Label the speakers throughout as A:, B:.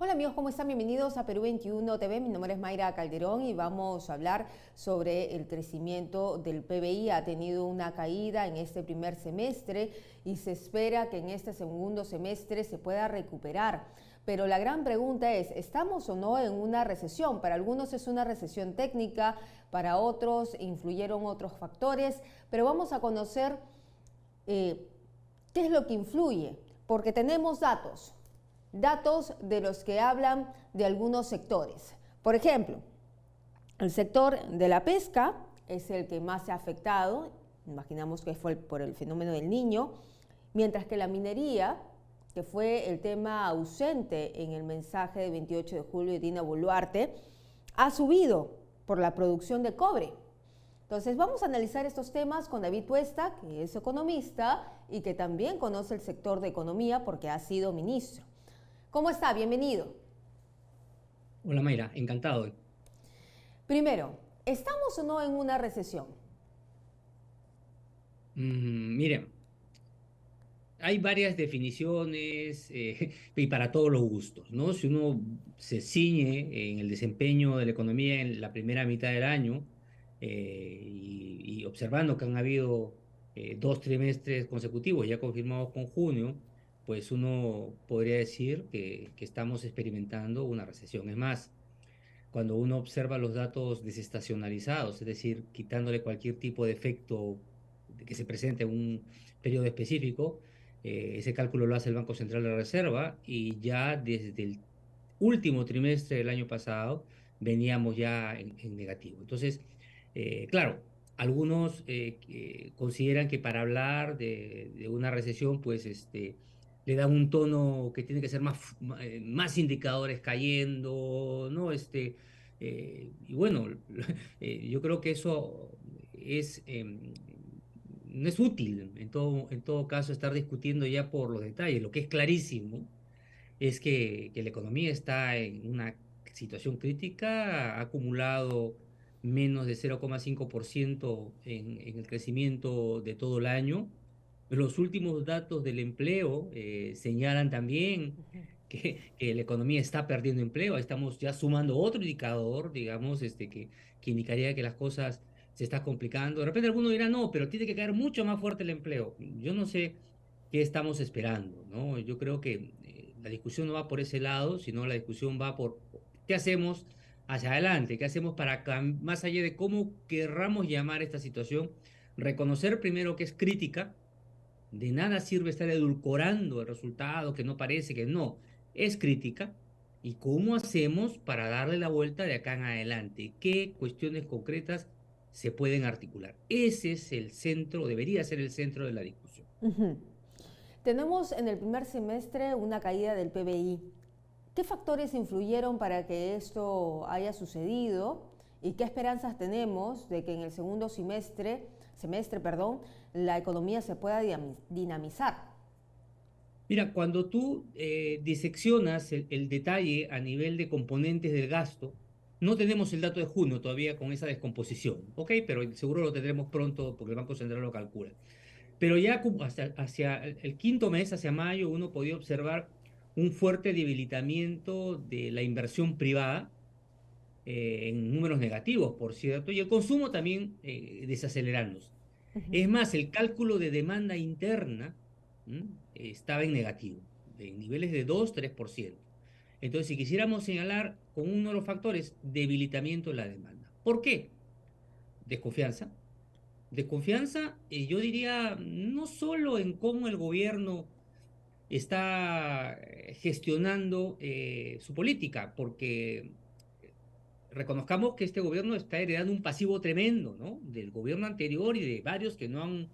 A: Hola amigos, ¿cómo están? Bienvenidos a Perú 21 TV. Mi nombre es Mayra Calderón y vamos a hablar sobre el crecimiento del PBI. Ha tenido una caída en este primer semestre y se espera que en este segundo semestre se pueda recuperar. Pero la gran pregunta es, ¿estamos o no en una recesión? Para algunos es una recesión técnica, para otros influyeron otros factores, pero vamos a conocer qué es lo que influye, porque tenemos datos de los que hablan de algunos sectores. Por ejemplo, el sector de la pesca es el que más se ha afectado, imaginamos que fue por el fenómeno del Niño, mientras que la minería, que fue el tema ausente en el mensaje del 28 de julio de Dina Boluarte, ha subido por la producción de cobre. Entonces vamos a analizar estos temas con David Tuesta, que es economista y que también conoce el sector de economía porque ha sido ministro. ¿Cómo está? Bienvenido.
B: Hola Mayra, encantado.
A: Primero, ¿estamos o no en una recesión?
B: Mire, hay varias definiciones y para todos los gustos, ¿no? Si uno se ciñe en el desempeño de la economía en la primera mitad del año y observando que han habido dos trimestres consecutivos ya confirmados con junio, pues uno podría decir que estamos experimentando una recesión. Es más, cuando uno observa los datos desestacionalizados, es decir, quitándole cualquier tipo de efecto que se presente en un periodo específico, ese cálculo lo hace el Banco Central de la Reserva y ya desde el último trimestre del año pasado veníamos ya en negativo. Entonces, claro, algunos consideran que para hablar de una recesión, pues le dan un tono que tiene que ser más indicadores cayendo, ¿no? Y bueno, yo creo que eso es, no es útil en todo caso estar discutiendo ya por los detalles. Lo que es clarísimo es que la economía está en una situación crítica, ha acumulado menos de 0,5% en el crecimiento de todo el año. Los últimos datos del empleo señalan también que la economía está perdiendo empleo. Ahí estamos ya sumando otro indicador, digamos, que indicaría que las cosas se están complicando. De repente alguno dirá, no, pero tiene que caer mucho más fuerte el empleo. Yo no sé qué estamos esperando, ¿no? Yo creo que la discusión no va por ese lado, sino la discusión va por qué hacemos hacia adelante, qué hacemos para, más allá de cómo querramos llamar esta situación, reconocer primero que es crítica. De nada sirve estar edulcorando el resultado, que no parece, que no, es crítica. ¿Y cómo hacemos para darle la vuelta de acá en adelante? ¿Qué cuestiones concretas se pueden articular? Ese es el centro, debería ser el centro de la discusión.
A: Tenemos en el primer semestre una caída del PBI. ¿Qué factores influyeron para que esto haya sucedido y qué esperanzas tenemos de que en el segundo semestre, la economía se pueda dinamizar?
B: Mira, cuando tú diseccionas el detalle a nivel de componentes del gasto, no tenemos el dato de junio todavía con esa descomposición, ¿ok? Pero seguro lo tendremos pronto porque el Banco Central lo calcula. Pero ya hacia el quinto mes, hacia mayo, uno podía observar un fuerte debilitamiento de la inversión privada en números negativos, por cierto, y el consumo también desacelerándose. Es más, el cálculo de demanda interna estaba en negativo, de niveles de 2-3%. Entonces, si quisiéramos señalar con uno de los factores, debilitamiento de la demanda. ¿Por qué? Desconfianza. Desconfianza, yo diría, no solo en cómo el gobierno está gestionando su política, porque reconozcamos que este gobierno está heredando un pasivo tremendo, ¿no? Del gobierno anterior y de varios que no han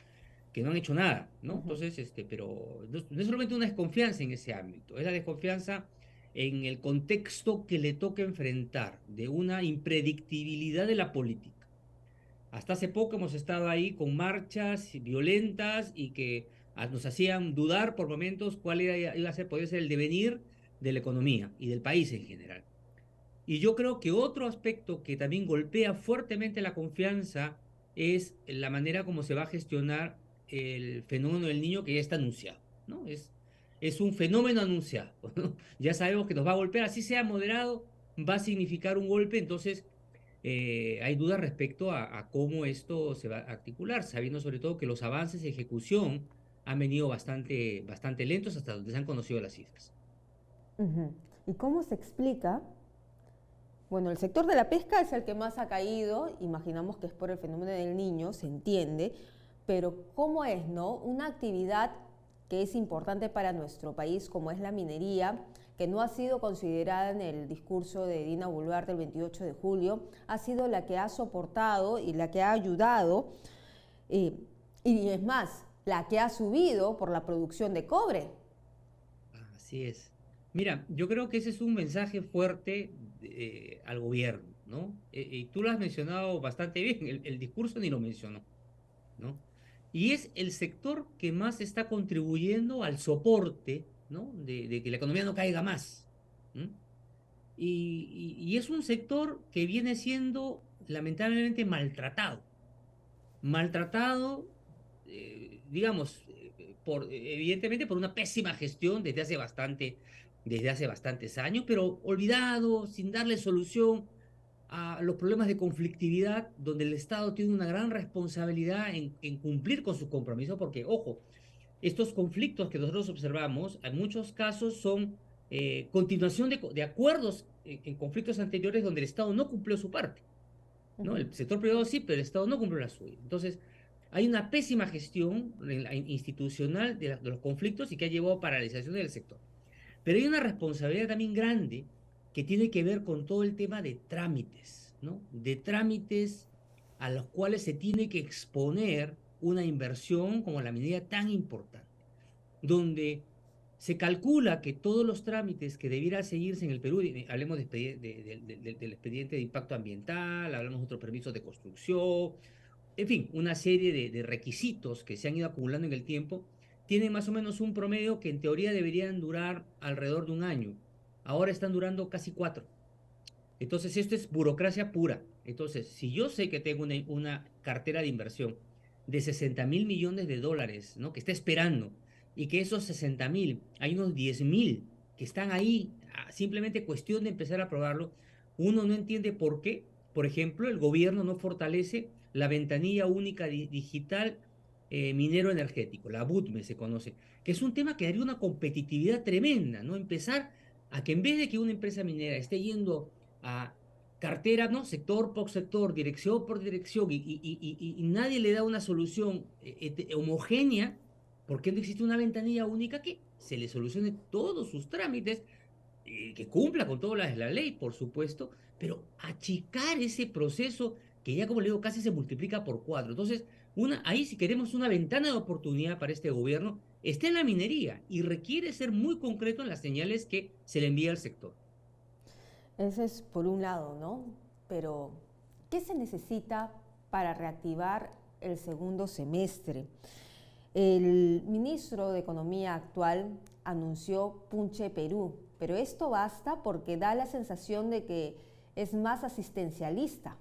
B: hecho nada, ¿no? Entonces, pero no es solamente una desconfianza en ese ámbito, es la desconfianza en el contexto que le toca enfrentar, de una impredictibilidad de la política. Hasta hace poco hemos estado ahí con marchas violentas y que nos hacían dudar por momentos cuál iba a ser, podría ser el devenir de la economía y del país en general. Y yo creo que otro aspecto que también golpea fuertemente la confianza es la manera como se va a gestionar el fenómeno del niño que ya está anunciado, ¿no? es un fenómeno anunciado, ¿no? Ya sabemos que nos va a golpear, así sea moderado, va a significar un golpe, entonces hay dudas respecto a cómo esto se va a articular, sabiendo sobre todo que los avances de ejecución han venido bastante lentos hasta donde se han conocido las cifras.
A: Ujú. ¿Y cómo se explica? Bueno, el sector de la pesca es el que más ha caído, imaginamos que es por el fenómeno del niño, se entiende, pero ¿cómo es, no? Una actividad que es importante para nuestro país, como es la minería, que no ha sido considerada en el discurso de Dina Boluarte el 28 de julio, ha sido la que ha soportado y la que ha ayudado, eh, y es más, la que ha subido por la producción de cobre.
B: Así es. Mira, yo creo que ese es un mensaje fuerte al gobierno, ¿no? Y tú lo has mencionado bastante bien, el discurso ni lo mencionó, ¿no? Y es el sector que más está contribuyendo al soporte, ¿no? De que la economía no caiga más. ¿M? Y es un sector que viene siendo lamentablemente maltratado, digamos, evidentemente por una pésima gestión desde hace bastantes años, pero olvidado, sin darle solución a los problemas de conflictividad, donde el Estado tiene una gran responsabilidad en cumplir con su compromiso, porque, ojo, estos conflictos que nosotros observamos, en muchos casos son continuación de acuerdos en conflictos anteriores donde el Estado no cumplió su parte, ¿no?
A: Ujú.
B: El sector privado sí, pero el Estado no cumplió la suya. Entonces, hay una pésima gestión institucional de los conflictos y que ha llevado a paralización del sector. Pero hay una responsabilidad también grande que tiene que ver con todo el tema de trámites, ¿no? De trámites a los cuales se tiene que exponer una inversión como la minería tan importante, donde se calcula que todos los trámites que debiera seguirse en el Perú, hablemos del expediente de impacto ambiental, hablamos de otros permisos de construcción, en fin, una serie de requisitos que se han ido acumulando en el tiempo, tienen más o menos un promedio que en teoría deberían durar alrededor de un año. Ahora están durando casi 4. Entonces, esto es burocracia pura. Entonces, si yo sé que tengo una cartera de inversión de 60.000 millones de dólares, ¿no? Que está esperando, y que esos 60.000, hay unos 10.000 que están ahí, simplemente cuestión de empezar a probarlo, uno no entiende por qué, por ejemplo, el gobierno no fortalece la ventanilla única digital minero energético, la BUTME se conoce, que es un tema que daría una competitividad tremenda, ¿no? Empezar a que en vez de que una empresa minera esté yendo a cartera, ¿no? Sector por sector, dirección por dirección, y nadie le da una solución homogénea, ¿por qué no existe una ventanilla única que se le solucione todos sus trámites, que cumpla con todas las de la ley, por supuesto, pero achicar ese proceso que ya, como le digo, casi se multiplica por 4? Entonces, ahí si queremos una ventana de oportunidad para este gobierno, está en la minería y requiere ser muy concreto en las señales que se le envía al sector.
A: Ese es por un lado, ¿no? Pero, ¿qué se necesita para reactivar el segundo semestre? El ministro de Economía actual anunció Punche Perú, pero esto basta porque da la sensación de que es más asistencialista.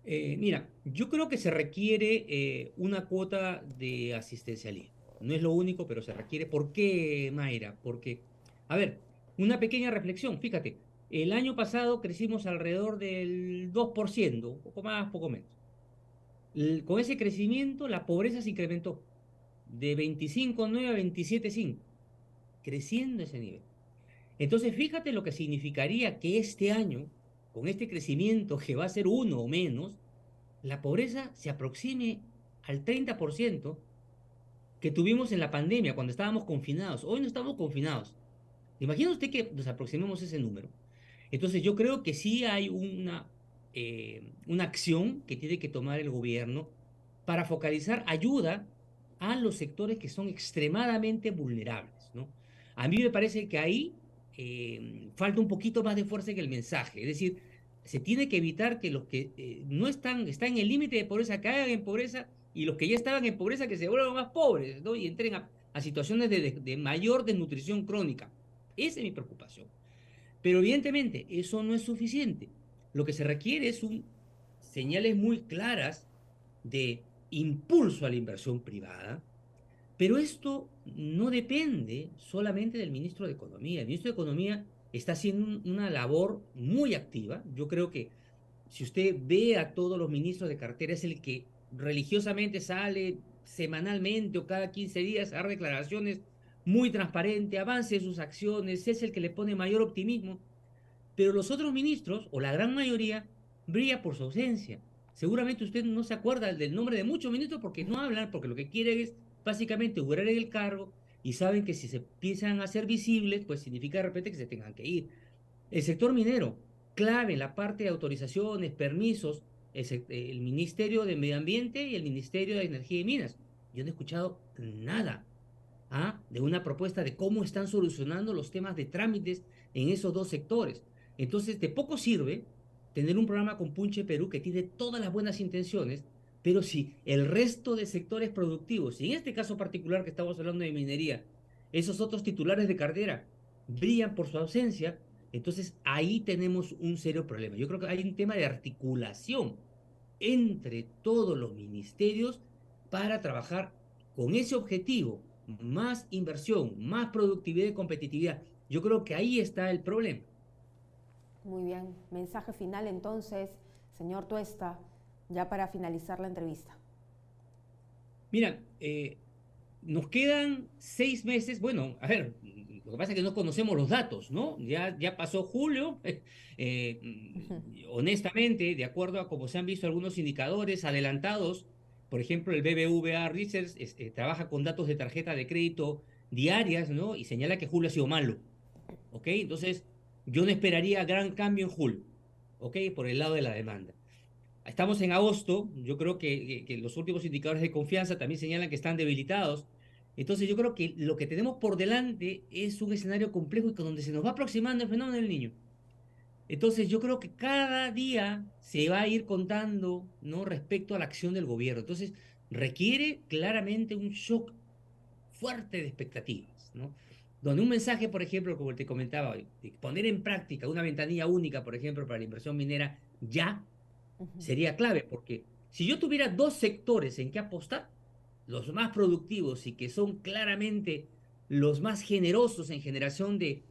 B: Mira, yo creo que se requiere una cuota de asistencialismo. No es lo único, pero se requiere. ¿Por qué, Mayra? Porque, a ver, una pequeña reflexión. Fíjate, el año pasado crecimos alrededor del 2%, un poco más, poco menos. Con ese crecimiento, la pobreza se incrementó de 25,9 a 27,5, creciendo ese nivel. Entonces, fíjate lo que significaría que este año, con este crecimiento que va a ser uno o menos, la pobreza se aproxime al 30% que tuvimos en la pandemia, cuando estábamos confinados. Hoy no estamos confinados. Imagina usted que nos aproximemos a ese número. Entonces yo creo que sí hay una acción que tiene que tomar el gobierno para focalizar ayuda a los sectores que son extremadamente vulnerables, ¿no? A mí me parece que ahí falta un poquito más de fuerza en el mensaje. Es decir, se tiene que evitar que los que no están en el límite de pobreza caigan en pobreza, y los que ya estaban en pobreza que se vuelvan más pobres, ¿no? Y entren a situaciones de mayor desnutrición crónica. Esa es mi preocupación. Pero evidentemente eso no es suficiente. Lo que se requiere es señales muy claras de impulso a la inversión privada, Pero esto no depende solamente del ministro de Economía. El ministro de Economía está haciendo una labor muy activa. Yo creo que si usted ve a todos los ministros de cartera, es el que religiosamente sale semanalmente o cada 15 días a dar declaraciones muy transparentes, avance de sus acciones, es el que le pone mayor optimismo. Pero los otros ministros, o la gran mayoría, brilla por su ausencia. Seguramente usted no se acuerda del nombre de muchos ministros porque no hablan, porque lo que quieren es básicamente jurar en el cargo y saben que si se empiezan a hacer visibles, pues significa de repente que se tengan que ir. El sector minero, clave en la parte de autorizaciones, permisos, el Ministerio de Medio Ambiente y el Ministerio de Energía y Minas. Yo no he escuchado nada de una propuesta de cómo están solucionando los temas de trámites en esos dos sectores. Entonces, de poco sirve tener un programa con Punche Perú que tiene todas las buenas intenciones, pero si el resto de sectores productivos, y en este caso particular que estamos hablando de minería, esos otros titulares de cartera brillan por su ausencia, entonces ahí tenemos un serio problema. Yo creo que hay un tema de articulación entre todos los ministerios para trabajar con ese objetivo, más inversión, más productividad y competitividad. Yo creo que ahí está el problema.
A: Muy bien, mensaje final entonces, señor Tuesta, ya para finalizar la entrevista.
B: Mira, nos quedan 6 meses. Bueno, a ver, lo que pasa es que no conocemos los datos, ¿no? Ya pasó julio. Honestamente, de acuerdo a cómo se han visto algunos indicadores adelantados, por ejemplo, el BBVA Research trabaja con datos de tarjeta de crédito diarias, ¿no? Y señala que julio ha sido malo, ¿ok? Entonces, yo no esperaría gran cambio en julio, ¿ok? Por el lado de la demanda. Estamos en agosto, yo creo que los últimos indicadores de confianza también señalan que están debilitados. Entonces yo creo que lo que tenemos por delante es un escenario complejo y con donde se nos va aproximando el fenómeno del niño. Entonces yo creo que cada día se va a ir contando, ¿no? Respecto a la acción del gobierno. Entonces requiere claramente un shock fuerte de expectativas, ¿no? Donde un mensaje, por ejemplo, como te comentaba, de poner en práctica una ventanilla única, por ejemplo, para la inversión minera ya sería clave, porque si yo tuviera dos sectores en que apostar, los más productivos y que son claramente los más generosos en generación de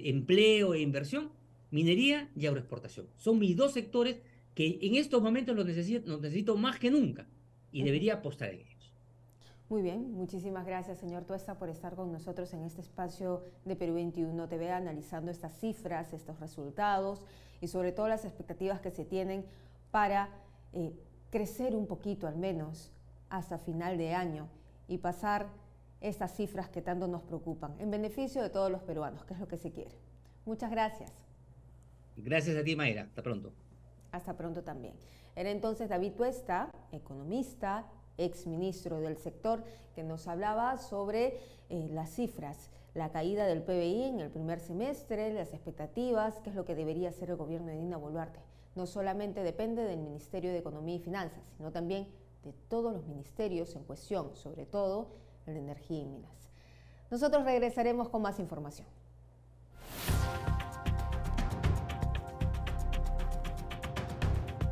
B: empleo e inversión, minería y agroexportación. Son mis dos sectores que en estos momentos los necesito más que nunca y debería apostar en ellos.
A: Muy bien, muchísimas gracias, señor Tuesta, por estar con nosotros en este espacio de Perú 21 TV, analizando estas cifras, estos resultados y sobre todo las expectativas que se tienen para crecer un poquito al menos hasta final de año y pasar estas cifras que tanto nos preocupan, en beneficio de todos los peruanos, que es lo que se quiere. Muchas gracias.
B: Gracias a ti, Mayra. Hasta pronto.
A: Hasta pronto también. Era entonces David Tuesta, economista, exministro del sector, que nos hablaba sobre las cifras, la caída del PBI en el primer semestre, las expectativas, qué es lo que debería hacer el gobierno de Dina Boluarte. No solamente depende del Ministerio de Economía y Finanzas, sino también de todos los ministerios en cuestión, sobre todo el de Energía y Minas. Nosotros regresaremos con más información.